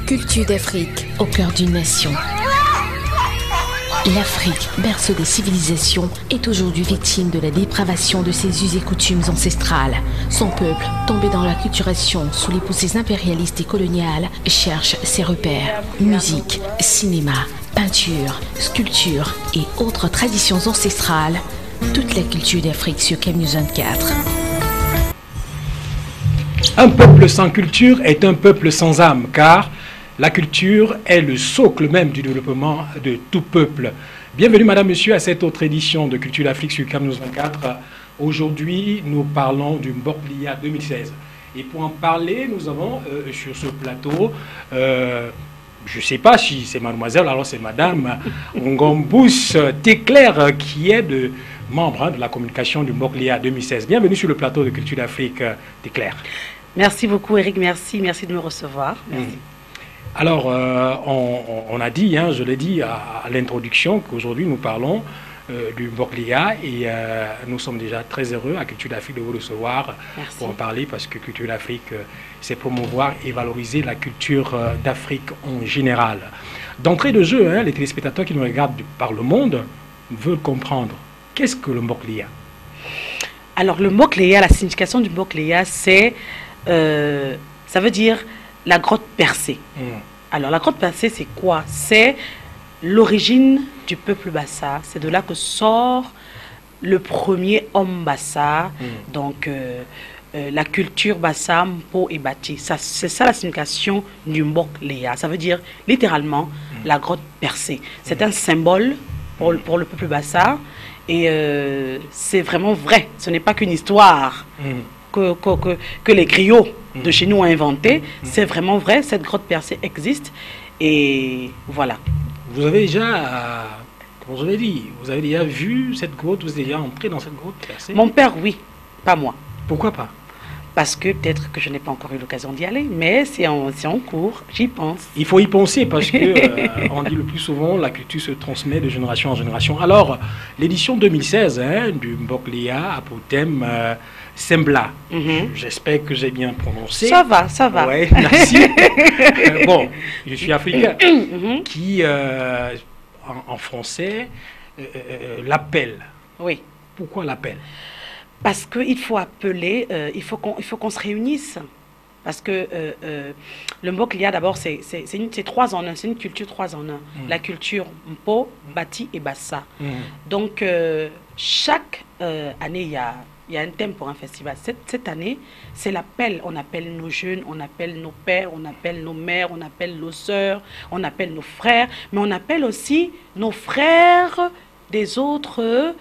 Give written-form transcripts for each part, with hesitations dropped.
Culture d'Afrique, au cœur d'une nation. L'Afrique, berceau des civilisations, est aujourd'hui victime de la dépravation de ses us et coutumes ancestrales. Son peuple, tombé dans l'acculturation sous les poussées impérialistes et coloniales, cherche ses repères. Musique, cinéma, peinture, sculpture et autres traditions ancestrales. Toute la culture d'Afrique sur CamNews 24. Un peuple sans culture est un peuple sans âme, car la culture est le socle même du développement de tout peuple. Bienvenue, madame, monsieur, à cette autre édition de Culture d'Afrique sur CamNews 24. Aujourd'hui, nous parlons du Mboklia 2016. Et pour en parler, nous avons sur ce plateau, je ne sais pas si c'est mademoiselle, alors c'est madame Ngombous Téclair, qui est membre de la communication du Mboklia 2016. Bienvenue sur le plateau de Culture d'Afrique, Téclair. Merci beaucoup, Eric. Merci de me recevoir. Merci. Alors, on a dit, je l'ai dit à l'introduction, qu'aujourd'hui nous parlons du Mboklia et nous sommes déjà très heureux à Culture d'Afrique de vous recevoir. Merci. Pour en parler, parce que Culture d'Afrique, c'est promouvoir et valoriser la culture d'Afrique en général. D'entrée de jeu, les téléspectateurs qui nous regardent par le monde veulent comprendre qu'est-ce que le Mboklia. Alors, le Mboklia, la signification du Mboklia, c'est, ça veut dire la grotte percée. Alors, la grotte percée, c'est quoi? C'est l'origine du peuple Bassa. C'est de là que sort le premier homme Bassa. Donc, la culture Bassa, Mpo et Bati. C'est ça la signification du Mboklia. Ça veut dire, littéralement, la grotte percée. C'est un symbole pour le peuple Bassa. Et c'est vraiment vrai. Ce n'est pas qu'une histoire que les griots de chez nous ont inventé. C'est vraiment vrai, cette grotte percée existe. Et voilà. Vous avez déjà, comme je l'ai dit, vous avez déjà vu cette grotte, vous êtes déjà entré dans cette grotte percée? Mon père, oui, pas moi. Pourquoi pas? Parce que peut-être que je n'ai pas encore eu l'occasion d'y aller, mais c'est en cours, j'y pense. Il faut y penser parce que, on dit le plus souvent, la culture se transmet de génération en génération. Alors, l'édition 2016 du Mboklia a pour thème Sembla. J'espère que j'ai bien prononcé. Ça va. Oui, merci. Bon, je suis africain, qui, en français, l'appelle. Oui. Pourquoi l'appelle? Parce qu'il faut appeler, il faut qu'on se réunisse. Parce que le Mboklia, d'abord, c'est 3 en 1, c'est une culture 3 en 1. La culture Mpo, Bati et Bassa. Donc, chaque année, il y a un thème pour un festival. Cette année, c'est l'appel. On appelle nos jeunes, on appelle nos pères, on appelle nos mères, on appelle nos sœurs, on appelle nos frères, mais on appelle aussi nos frères des autres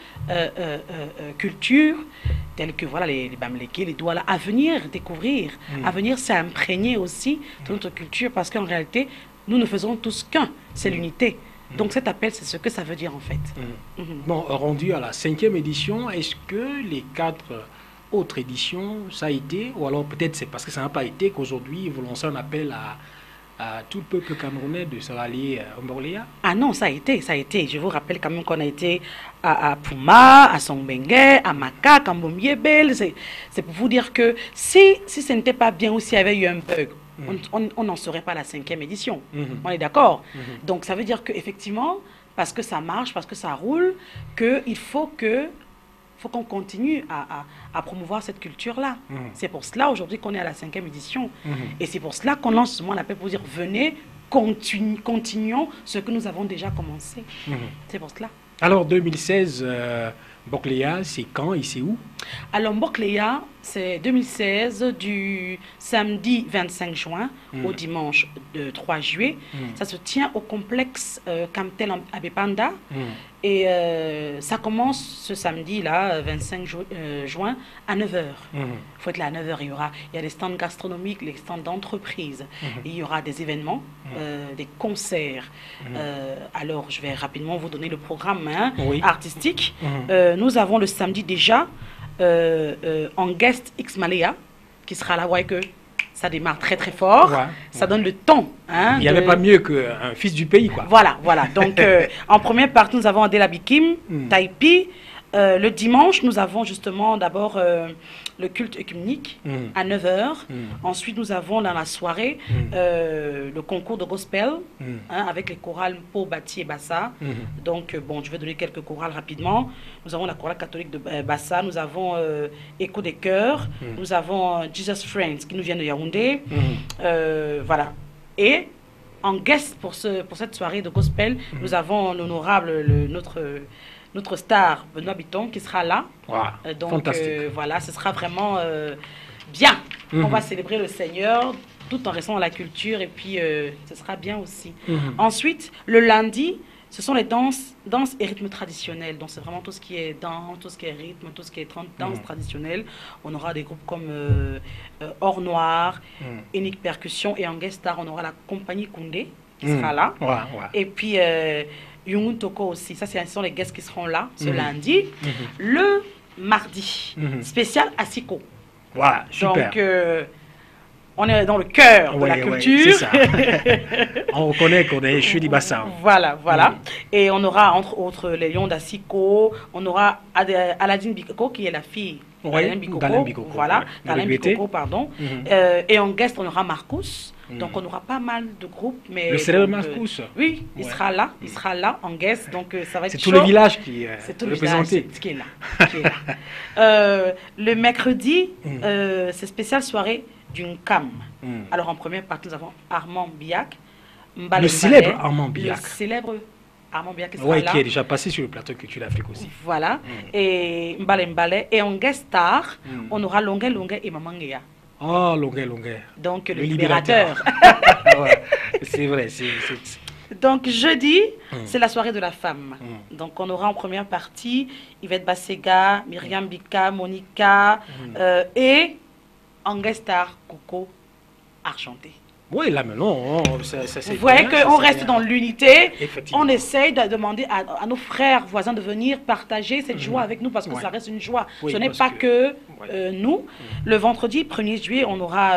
cultures, telles que voilà, les Bamlékés, les Douala, à venir découvrir, à venir s'imprégner aussi de notre culture, parce qu'en réalité, nous ne faisons tous qu'un, c'est l'unité. Donc cet appel, c'est ce que ça veut dire en fait. Bon, rendu à la 5e édition, est-ce que les 4 autres éditions, ça a été, ou alors peut-être c'est parce que ça n'a pas été qu'aujourd'hui, vous lancez un appel à tout le peuple camerounais de se rallier au Mboklia? Ah non, ça a été. Je vous rappelle quand même qu'on a été à Puma, à Songbengue, à Maka, à Mbombiebel. C'est pour vous dire que si ce n'était pas bien ou s'il y avait eu un bug, on n'en serait pas à la 5e édition. On est d'accord? Donc ça veut dire qu'effectivement, parce que ça marche, parce que ça roule, qu'il faut qu'on continue à promouvoir cette culture-là. C'est pour cela aujourd'hui qu'on est à la 5e édition. Et c'est pour cela qu'on lance ce appel pour dire venez, continuons ce que nous avons déjà commencé. C'est pour cela. Alors 2016, Mboklia, c'est quand et c'est où? Alors Mboklia, c'est 2016 du samedi 25 juin au dimanche 3 juillet. Ça se tient au complexe Camtel Abepanda. Et ça commence ce samedi-là, 25 juin, à 9h. Il faut être là à 9h. Il y a des stands gastronomiques, les stands d'entreprise. Il y aura des événements, des concerts. Alors, je vais rapidement vous donner le programme artistique. Nous avons le samedi déjà en guest X Malaya, qui sera là, ouais, que ça démarre très très fort, ça donne le ton. Il n'y avait pas mieux qu'un fils du pays, quoi. Voilà. Donc, en première partie, nous avons Adela Bikim, Taipi, Le dimanche, nous avons justement d'abord le culte œcuménique à 9 heures. Ensuite, nous avons dans la soirée le concours de gospel avec les chorales Mpo, Bati et Bassa. Donc, bon, je vais donner quelques chorales rapidement. Nous avons la chorale catholique de Bassa, nous avons Écho des chœurs, nous avons Jesus Friends qui nous vient de Yaoundé. Voilà. Et en guest pour cette soirée de gospel, nous avons l'honorable, notre star Benoît Bitton qui sera là. Wow, donc fantastique. voilà, ce sera vraiment bien. On va célébrer le Seigneur tout en restant dans la culture et puis ce sera bien aussi. Ensuite, le lundi, ce sont les danses et rythmes traditionnels. Donc c'est vraiment tout ce qui est danse, tout ce qui est rythme, tout ce qui est danse traditionnelle. On aura des groupes comme Or Noir, Unique Percussion, et en guest star, on aura la compagnie Koundé qui sera là. Et puis Yungun Toko aussi. Ça, ce sont les guests qui seront là ce lundi. Le mardi, spécial Asiko. Voilà, super. Donc, on est dans le cœur de la culture. C'est ça. On reconnaît qu'on est Chudi Bassa. Voilà. Et on aura, entre autres, les lions d'Asiko. On aura Aladine Bikoko, qui est la fille d'Alain Bikoko. Voilà, d'Alain Bikoko, pardon. Et en guest, on aura Marcus. Donc, on aura pas mal de groupes. Mais le célèbre Marcus. Oui, il sera là en guest. Donc, ça va être chaud. C'est tout le village qui est représenté. Village qui est là. Le mercredi, c'est spéciale soirée d'une cam. Alors, en première partie, nous avons Armand Biak. Le célèbre Armand Biak. Le célèbre Armand Biak qui est déjà passé sur le plateau Culture d'Afrique aussi. Voilà. Et Mbale. Et en guest star, on aura Longue et Mamangea. Oh, Longue. Donc, le libérateur. C'est vrai. Donc, jeudi, c'est la soirée de la femme. Donc, on aura en première partie Yvette Bassega, Myriam Bika, Monica et en guest star, Coco Argenté. Oui, là maintenant, vous voyez qu'on reste dans l'unité. On essaye de demander à nos frères voisins de venir partager cette joie avec nous parce que ça reste une joie. Ce n'est pas que nous. Le vendredi 1er juillet,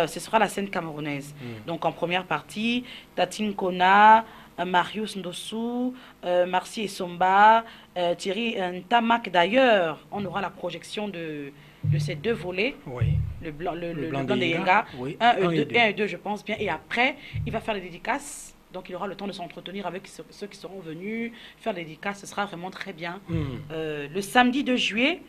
ce sera la scène camerounaise. Donc en première partie, Tatine Kona, Marius Ndossou, Marcy Essomba, Thierry Ntamak. D'ailleurs, on aura la projection de ces deux volets, le blanc des Yenga, 1 et 2, je pense bien. Et après, il va faire les dédicaces. Donc, il aura le temps de s'entretenir avec ceux qui seront venus, faire les dédicaces. Ce sera vraiment très bien. Le samedi 2 juillet,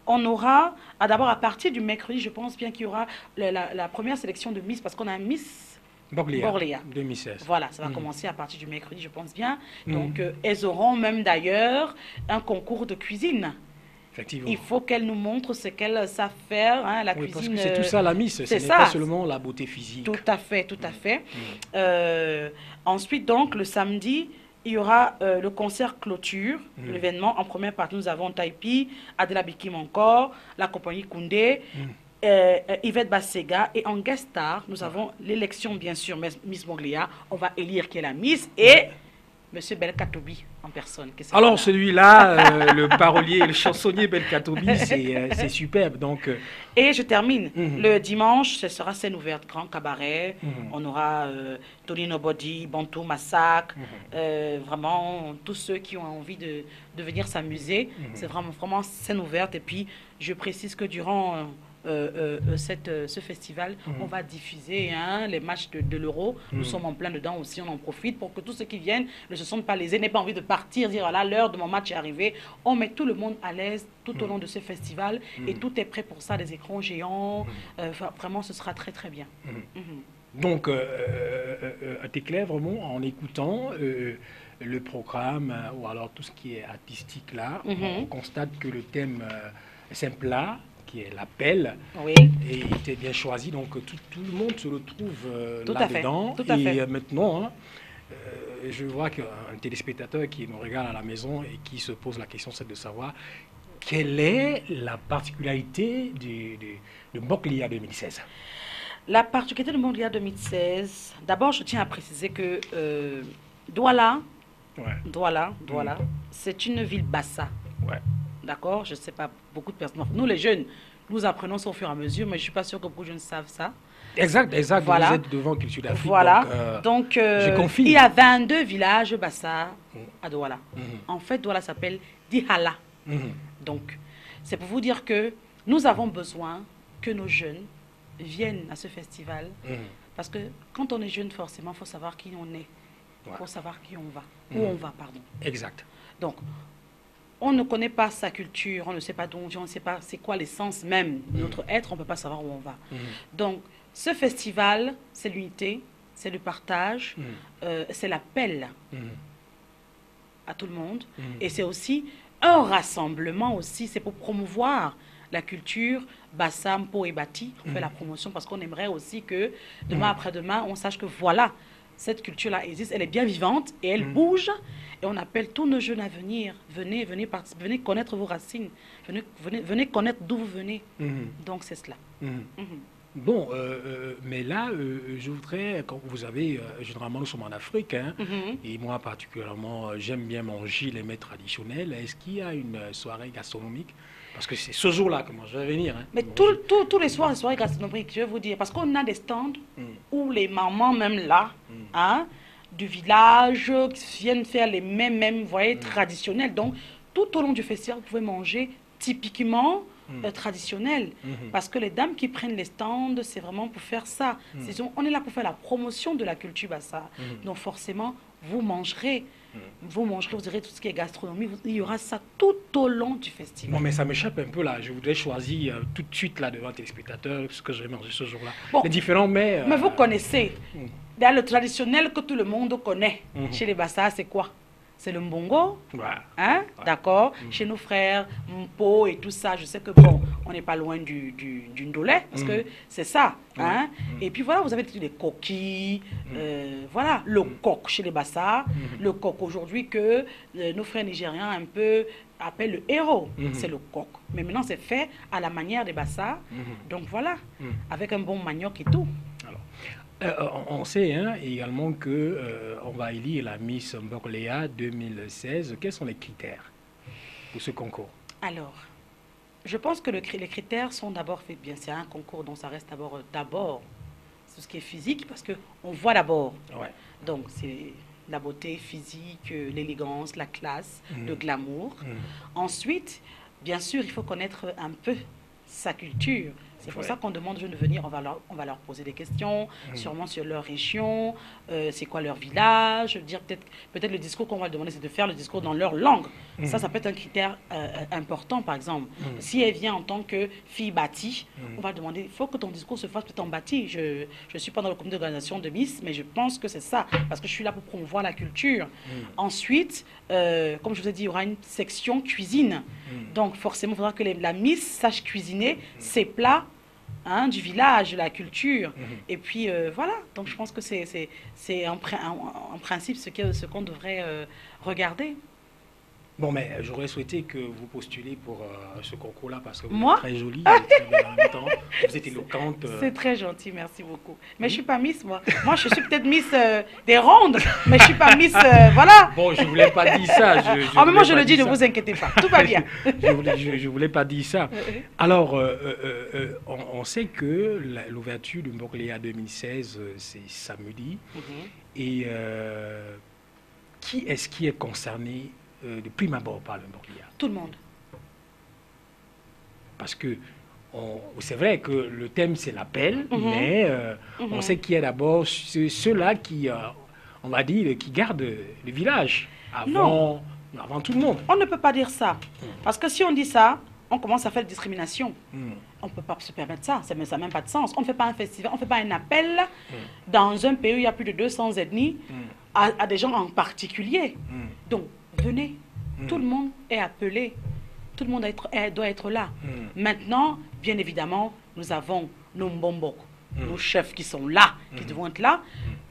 on aura, d'abord à partir du mercredi, je pense bien qu'il y aura la première sélection de Miss, parce qu'on a un Miss Borléa 2016. Voilà, ça va commencer à partir du mercredi, je pense bien. Donc, elles auront même d'ailleurs un concours de cuisine. Il faut qu'elle nous montre ce qu'elle savent faire, la cuisine. Parce que c'est tout ça la Miss, ce n'est pas seulement la beauté physique. Tout à fait. Ensuite, donc, le samedi, il y aura le concert clôture, l'événement. En première partie, nous avons Taipi, Adela Bikim encore, la compagnie Koundé, Yvette Bassega. Et en guest star, nous avons l'élection, bien sûr, Miss Monglia. On va élire qui est la Miss et Monsieur Belkatobi en personne. Alors celui-là, le parolier, le chansonnier Belkatobi, c'est superbe. Donc, et je termine. Le dimanche, ce sera scène ouverte, grand cabaret. On aura Tony Nobody, Bantou, Massacre, vraiment tous ceux qui ont envie de venir s'amuser. C'est vraiment scène ouverte. Et puis, je précise que durant ce festival, on va diffuser les matchs de l'Euro. Nous sommes en plein dedans aussi, on en profite pour que tous ceux qui viennent ne se sentent pas lésés, n'aient pas envie de partir, dire voilà, l'heure de mon match est arrivée. On met tout le monde à l'aise tout au long de ce festival et tout est prêt pour ça, des écrans géants. Vraiment, ce sera très très bien. Donc, à tes clairs, vraiment, en écoutant le programme ou alors tout ce qui est artistique là, on constate que le thème simple là, qui est l'appel, était bien choisi. Donc, tout le monde se retrouve là-dedans. Et maintenant, je vois qu'un téléspectateur qui nous regarde à la maison et qui se pose la question, c'est de savoir quelle est la particularité de Mboklia 2016. La particularité de Mboklia 2016, d'abord, je tiens à préciser que Douala, c'est une ville bassa. D'accord, je ne sais pas, beaucoup de personnes. Nous, les jeunes, nous apprenons ça au fur et à mesure, mais je ne suis pas sûre que beaucoup de jeunes savent ça. Exact. Voilà. Vous êtes devant Culture d'Afrique. Voilà. Donc, je confirme. Il y a 22 villages Bassa à Douala. En fait, Douala s'appelle Dihala. Donc, c'est pour vous dire que nous avons besoin que nos jeunes viennent à ce festival. Parce que quand on est jeune, forcément, il faut savoir qui on est. Il faut savoir qui on va. Où on va, pardon. Exact. Donc, on ne connaît pas sa culture, on ne sait pas d'où on vient, on ne sait pas c'est quoi l'essence même de notre être, on ne peut pas savoir où on va. Donc, ce festival, c'est l'unité, c'est le partage, c'est l'appel à tout le monde. Et c'est aussi un rassemblement aussi, c'est pour promouvoir la culture Bassa, Mpo et Bati. On fait la promotion parce qu'on aimerait aussi que demain après-demain, on sache que voilà, cette culture-là existe, elle est bien vivante et elle bouge. Et on appelle tous nos jeunes à venir. Venez, venez connaître vos racines. Venez connaître d'où vous venez. Donc c'est cela. Bon, mais là, je voudrais, quand vous avez, généralement nous sommes en Afrique, hein, et moi particulièrement, j'aime bien manger les mets traditionnels. Est-ce qu'il y a une soirée gastronomique? Parce que c'est ce jour-là que moi je vais venir. Hein, mais tous les soirs, les soirées gastronomiques, je vais vous dire, parce qu'on a des stands où les mamans, même là, hein, du village, qui viennent faire les mêmes vous voyez, traditionnels. Donc, tout au long du festival, vous pouvez manger typiquement traditionnel. Parce que les dames qui prennent les stands, c'est vraiment pour faire ça. On est là pour faire la promotion de la culture Bassa. Donc forcément, vous mangerez. Vous mangerez, vous aurez tout ce qui est gastronomie. Il y aura ça tout au long du festival. Bon, mais ça m'échappe un peu là. Je voudrais choisir tout de suite là devant les téléspectateurs ce que je vais manger ce jour-là. Bon, les différents mets. Mais vous connaissez. Dans le traditionnel que tout le monde connaît chez les Bassa, c'est quoi? C'est le mbongo, hein? D'accord. Chez nos frères, Mpo et tout ça, je sais que bon, on n'est pas loin du ndolé, parce que c'est ça, hein? Et puis voilà, vous avez les coquilles, voilà, le coq chez les Bassa, le coq aujourd'hui que nos frères nigériens un peu appellent le héros, c'est le coq. Mais maintenant c'est fait à la manière des Bassa, donc voilà, avec un bon manioc et tout. On sait hein, également qu'on on va élire la Miss Mboklea 2016. Quels sont les critères pour ce concours? Alors, je pense que les critères sont d'abord faits bien. C'est un concours, donc ça reste d'abord ce qui est physique, parce qu'on voit d'abord. Donc, c'est la beauté physique, l'élégance, la classe, le glamour. Ensuite, bien sûr, il faut connaître un peu sa culture. C'est pour ça qu'on demande aux jeunes de venir, on va leur poser des questions, sûrement sur leur région, c'est quoi leur village, dire peut-être le discours qu'on va leur demander, c'est de faire le discours dans leur langue. Ça peut être un critère important, par exemple. Si elle vient en tant que fille bâtie, on va demander, il faut que ton discours se fasse peut-être en bâti. Je ne suis pas dans le comité d'organisation de Miss, mais je pense que c'est ça, parce que je suis là pour promouvoir la culture. Ensuite, comme je vous ai dit, il y aura une section cuisine. Donc forcément, il faudra que la Miss sache cuisiner ses plats, hein, du village, de la culture. Et puis voilà, donc je pense que c'est en principe ce qu'on devrait regarder. Bon, mais j'aurais souhaité que vous postulez pour ce concours-là parce que vous Moi êtes très jolie, très belle en même temps, vous êtes éloquente. C'est très gentil, merci beaucoup. Mais je ne suis pas Miss, moi. Moi, je suis peut-être Miss des rondes, mais je ne suis pas Miss, voilà. Bon, je ne voulais pas dire ça. Mais moi, je le dis, ne vous inquiétez pas, tout va bien. je voulais pas dire ça. Alors, on sait que l'ouverture du Mboklea 2016, c'est samedi. Et qui est-ce qui est concerné de prime abord par le Mboklea? Tout le monde. Parce que c'est vrai que le thème c'est l'appel, mais on sait qu'il y a d'abord ceux-là qui, on va dire, qui gardent le village avant tout le monde. On ne peut pas dire ça. Parce que si on dit ça, on commence à faire de discrimination. On ne peut pas se permettre ça. Ça n'a même pas de sens. On ne fait pas un festival, on ne fait pas un appel dans un pays où il y a plus de 200 ethnies à des gens en particulier. Donc, venez. Tout le monde est appelé. Tout le monde doit être là. Maintenant, bien évidemment, nous avons nos mbombok, nos chefs qui sont là, qui devront être là.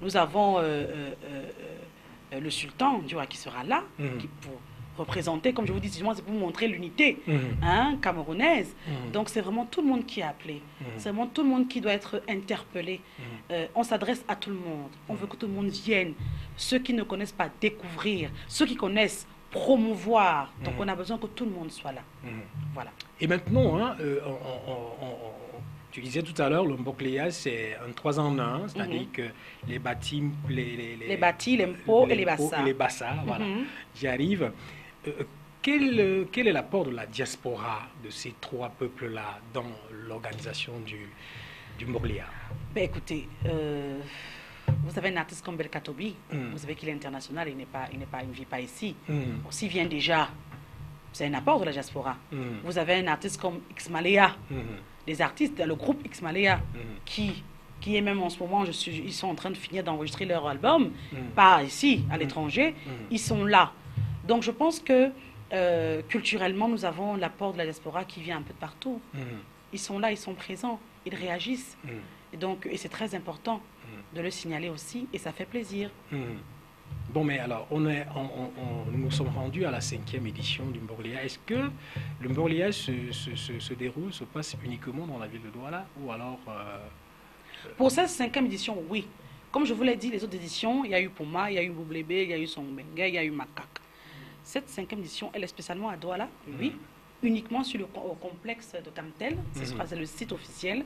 Nous avons le sultan qui sera là, pour représenter, comme je vous dis, c'est pour montrer l'unité camerounaise. Donc c'est vraiment tout le monde qui est appelé. C'est vraiment tout le monde qui doit être interpellé. On s'adresse à tout le monde. On veut que tout le monde vienne. Ceux qui ne connaissent pas, découvrir. Ceux qui connaissent, promouvoir. Donc on a besoin que tout le monde soit là. Voilà. Et maintenant, hein, tu disais tout à l'heure, le Mboklea, c'est un 3 en 1, c'est-à-dire que les bâtis, les bâtis, les Mpo et les Bassa. Et les Bassa, voilà. J'y arrive. quel est l'apport de la diaspora de ces trois peuples-là dans l'organisation du Morlia? Ben, écoutez, vous avez un artiste comme Belkatobi, vous savez qu'il est international, il ne vit pas ici. S'il vient déjà, c'est un apport de la diaspora. Vous avez un artiste comme Xmalea, des artistes, le groupe Xmalea, qui est même en ce moment, ils sont en train de finir d'enregistrer leur album, pas ici, à l'étranger, ils sont là. Donc je pense que culturellement, nous avons l'apport de la diaspora qui vient un peu de partout. Ils sont là, ils sont présents, ils réagissent. Et c'est très important de le signaler aussi, et ça fait plaisir. Bon, mais alors, nous nous sommes rendus à la 5e édition du Morlia. Est-ce que le Morlia se passe uniquement dans la ville de Douala, ou alors... Pour cette 5e édition, oui. Comme je vous l'ai dit, les autres éditions, il y a eu Puma, il y a eu Boublébé, il y a eu Songbengue, il y a eu Macaque. Cette 5e édition, elle est spécialement à Douala, oui. Uniquement sur le complexe de Camtel, c'est le site officiel.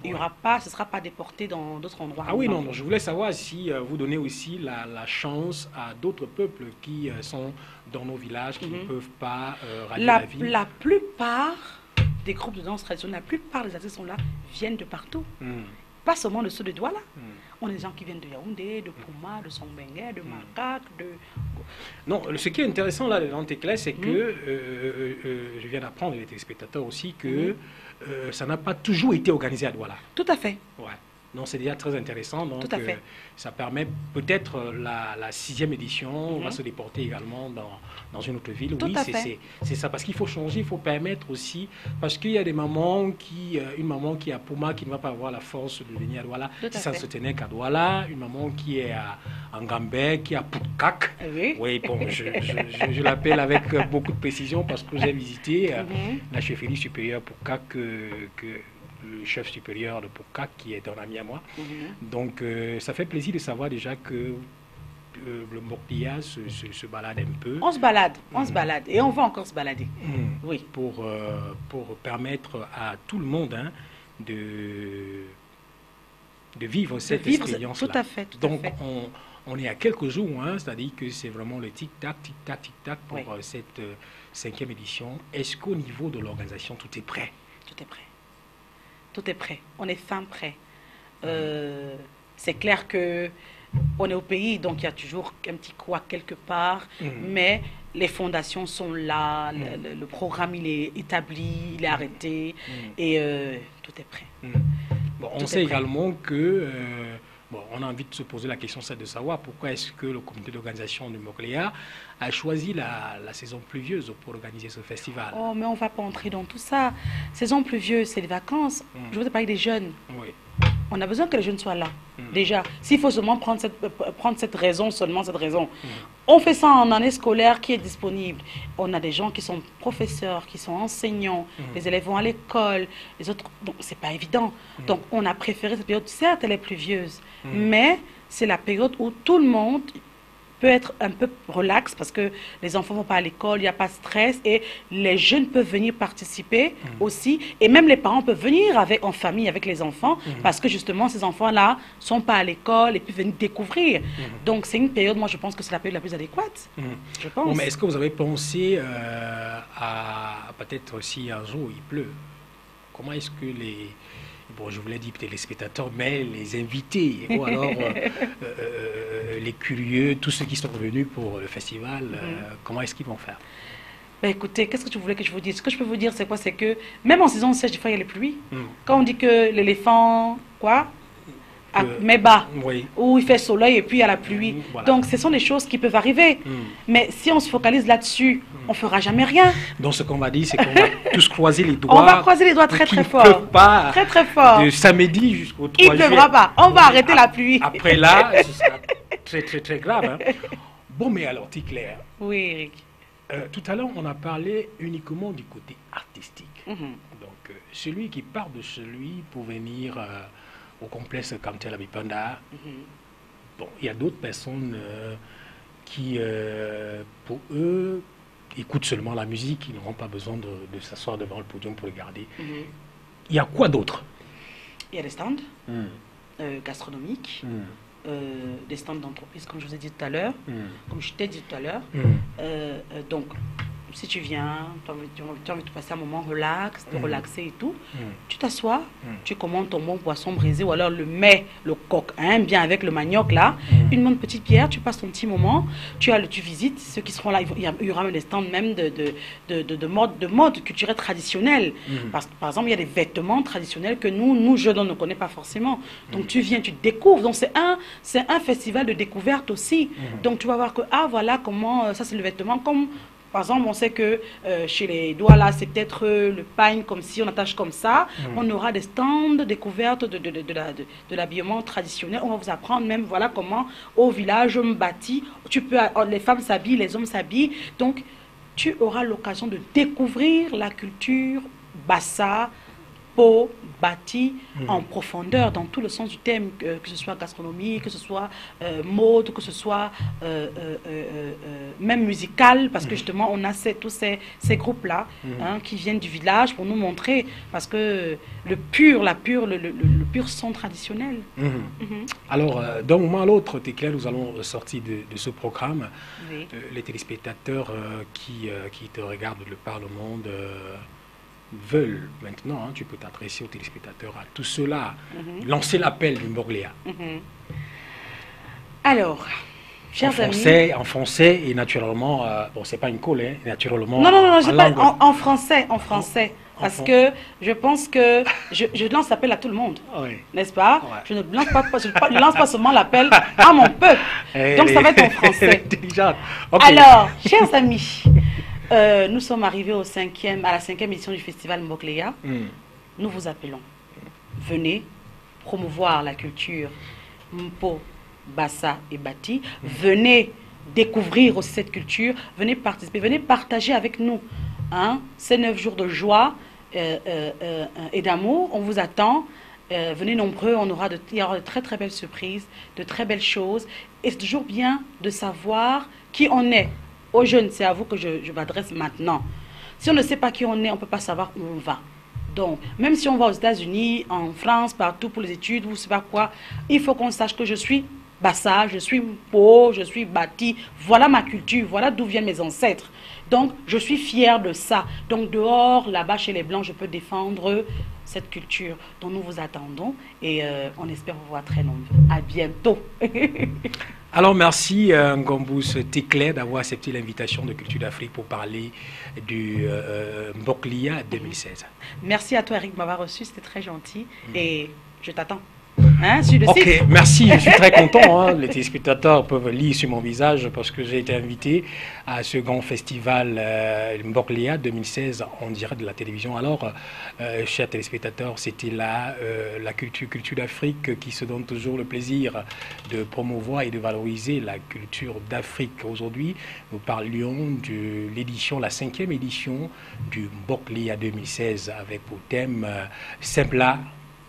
Il y aura pas, ce ne sera pas déporté dans d'autres endroits. Ah oui, non, je voulais savoir si vous donnez aussi la chance à d'autres peuples qui sont dans nos villages, qui ne peuvent pas rallier la ville. La plupart des groupes de danse traditionnels, la plupart des artistes sont là, viennent de partout. Pas seulement de ceux de Douala. On a des gens qui viennent de Yaoundé, de Puma, de Songbengue, de Macaque, de... Non, ce qui est intéressant là dans tes clés, c'est que je viens d'apprendre, les téléspectateurs aussi, que ça n'a pas toujours été organisé à Douala. Tout à fait. Ouais. Non, c'est déjà très intéressant. Donc, tout à fait. Ça permet peut-être la 6e édition va se déporter également dans une autre ville. Tout oui, c'est ça. Parce qu'il faut changer, il faut permettre aussi. Parce qu'il y a des mamans une maman qui est à Puma qui ne va pas avoir la force de venir à Douala, si ça ne se tenait qu'à Douala. Une maman qui est à Ngambé, qui est à Poutkak. Oui, bon, je l'appelle avec beaucoup de précision parce que j'ai visité la chefferie supérieure Poutkak le chef supérieur de Poutkak, qui est un ami à moi. Donc, ça fait plaisir de savoir déjà que le Morlia se balade un peu. On se balade, et on va encore se balader. Oui. Pour permettre à tout le monde de vivre cette expérience-là. Tout à fait. Donc, on est à quelques jours, c'est-à-dire que c'est vraiment le tic-tac, tic-tac, tic-tac pour cette 5e édition. Est-ce qu'au niveau de l'organisation, tout est prêt? Tout est prêt. Tout est prêt. On est fin prêt. C'est clair que on est au pays, donc il y a toujours un petit couac quelque part, mais les fondations sont là, le programme il est établi, il est arrêté, et tout est prêt. Bon, on sait également que on a envie de se poser la question, c'est de savoir pourquoi est-ce que le comité d'organisation du Morlia a choisi la saison pluvieuse pour organiser ce festival. Oh, mais on ne va pas entrer dans tout ça. Saison pluvieuse, c'est les vacances. Je veux te parler des jeunes. Oui. On a besoin que les jeunes soient là. Déjà, s'il faut seulement prendre cette raison, on fait ça en année scolaire qui est disponible. On a des gens qui sont professeurs, qui sont enseignants, les élèves vont à l'école, les autres, donc c'est pas évident. Donc on a préféré cette période, certes elle est pluvieuse, mais c'est la période où tout le monde peut être un peu relax parce que les enfants ne vont pas à l'école, il n'y a pas de stress et les jeunes peuvent venir participer aussi et même les parents peuvent venir en famille avec les enfants parce que justement ces enfants-là ne sont pas à l'école et peuvent venir découvrir. Donc c'est une période, moi je pense que c'est la période la plus adéquate. Je pense. Bon, mais est-ce que vous avez pensé à peut-être si un jour il pleut, comment est-ce que je vous l'ai dit, peut-être les spectateurs, mais les invités, ou alors les curieux, tous ceux qui sont venus pour le festival, comment est-ce qu'ils vont faire? Ben écoutez, qu'est-ce que tu voulais que je vous dise? Ce que je peux vous dire, c'est quoi? C'est que même en saison sèche, des fois, il y a les pluies. Quand on dit que l'éléphant, met bas, où il fait soleil et puis il y a la pluie. Voilà. Donc, ce sont des choses qui peuvent arriver. Mais si on se focalise là-dessus, on ne fera jamais rien. Donc, ce qu'on va dire, c'est qu'on va tous croiser les doigts. On va croiser les doigts très, très fort. Il ne pleut pas. Très, très fort. De samedi jusqu'au 3 juillet. Il ne pleuvra pas. On va arrêter la pluie. Après là, ce sera très, très, très grave. Bon, mais alors, Claire. Oui, Eric. Tout à l'heure, on a parlé uniquement du côté artistique. Donc, celui qui part de celui pour venir au complexe Camtel à Bipanda, bon, il y a d'autres personnes qui, pour eux, écoutent seulement la musique, ils n'auront pas besoin de s'asseoir devant le podium pour regarder. Il y a quoi d'autre? Il y a des stands gastronomiques, des stands d'entreprise, comme je vous ai dit tout à l'heure, comme je t'ai dit tout à l'heure. Donc, si tu viens, tu as envie de passer un moment relax, de relaxer et tout, tu t'assois, tu commandes ton bon poisson brisé ou alors le mets, le coq, hein, bien avec le manioc là, une bonne petite bière, tu passes ton petit moment, tu visites ceux qui seront là, il y aura des stands même de mode culturelle traditionnelle. Par exemple, il y a des vêtements traditionnels que nous jeunes, on ne connaît pas forcément. Donc tu viens, tu découvres. Donc c'est un festival de découverte aussi. Donc tu vas voir que, ah voilà comment, ça c'est le vêtement, comme par exemple on sait que chez les doigts là c'est peut-être le pagne comme si on attache comme ça. On aura des stands de découverte de l'habillement traditionnel. On va vous apprendre même voilà comment au village bâti, les femmes s'habillent, les hommes s'habillent. Donc tu auras l'occasion de découvrir la culture Bassa, Po, Bati en profondeur, dans tout le sens du thème, que ce soit gastronomie, que ce soit mode, que ce soit même musical, parce que justement on a tous ces groupes-là qui viennent du village pour nous montrer, parce que le pur son traditionnel. Alors, d'un moment à l'autre, Tecla, nous allons sortir de ce programme. Oui. Les téléspectateurs qui te regardent de par le monde veulent maintenant, hein, tu peux t'adresser aux téléspectateurs, à tout cela, lancer l'appel du Mbogléa. Alors, chers amis, en français et naturellement, bon, c'est pas une colle, hein, naturellement. Non, en français, parce que je pense que je lance l'appel à tout le monde, n'est-ce pas? Je ne lance pas seulement l'appel à mon peuple. Donc ça va être en français. Alors, chers amis, nous sommes arrivés à la 5e édition du festival Mbogléa. Nous vous appelons. Venez promouvoir la culture Mpo, Bassa et Bati. Venez découvrir aussi cette culture. Venez participer, venez partager avec nous. Ces 9 jours de joie et d'amour. On vous attend. Venez nombreux, il y aura de très très belles surprises, de très belles choses. Et c'est toujours bien de savoir qui on est. Aux jeunes, c'est à vous que je m'adresse maintenant. Si on ne sait pas qui on est, on ne peut pas savoir où on va. Donc, même si on va aux États-Unis, en France, partout pour les études, ou je ne sais pas quoi, il faut qu'on sache que je suis Bassa, je suis Mpo, je suis Bati. Voilà ma culture, voilà d'où viennent mes ancêtres. Donc, je suis fière de ça. Donc, dehors, là-bas, chez les Blancs, je peux défendre cette culture dont nous vous attendons. Et on espère vous voir très nombreux. À bientôt. Alors, merci Ngombous Tecla d'avoir accepté l'invitation de Culture d'Afrique pour parler du Mbogléa 2016. Merci à toi, Eric, de m'avoir reçu. C'était très gentil. Et je t'attends. Sur le site. Merci, je suis très content. Les téléspectateurs peuvent lire sur mon visage parce que j'ai été invité à ce grand festival Mbogléa 2016 en direct de la télévision. Alors, chers téléspectateurs, c'était là la culture d'Afrique qui se donne toujours le plaisir de promouvoir et de valoriser la culture d'Afrique. Aujourd'hui, nous parlions de l'édition, la 5e édition du Mbogléa 2016 avec pour thème Semla,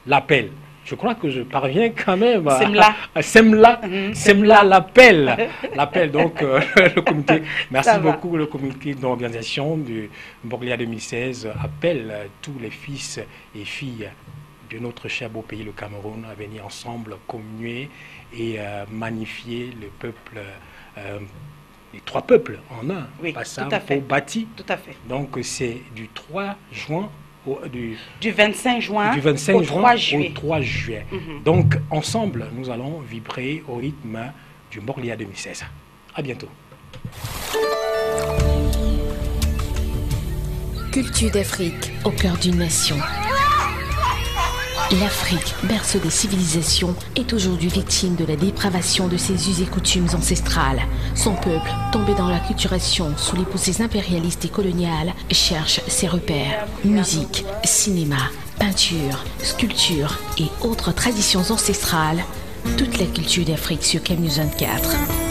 l'appel. Je crois que je parviens quand même à Semla l'appel. L'appel, donc, le comité. Merci beaucoup. Le comité d'organisation du Mbogléa 2016 appelle tous les fils et filles de notre cher beau pays, le Cameroun, à venir ensemble commuer et magnifier le peuple, les 3 peuples en un. Oui, Bassa, tout à fait. Mpo, Bati. Tout à fait. Donc, c'est du 3 juin. Du 25 juin, au 3 juillet. Donc, ensemble, nous allons vibrer au rythme du Mbogléa 2016. À bientôt. Culture d'Afrique au cœur d'une nation. L'Afrique, berceau des civilisations, est aujourd'hui victime de la dépravation de ses us et coutumes ancestrales. Son peuple, tombé dans l'acculturation sous les poussées impérialistes et coloniales, cherche ses repères. Musique, cinéma, peinture, sculpture et autres traditions ancestrales. Toute la culture d'Afrique sur Canal 24.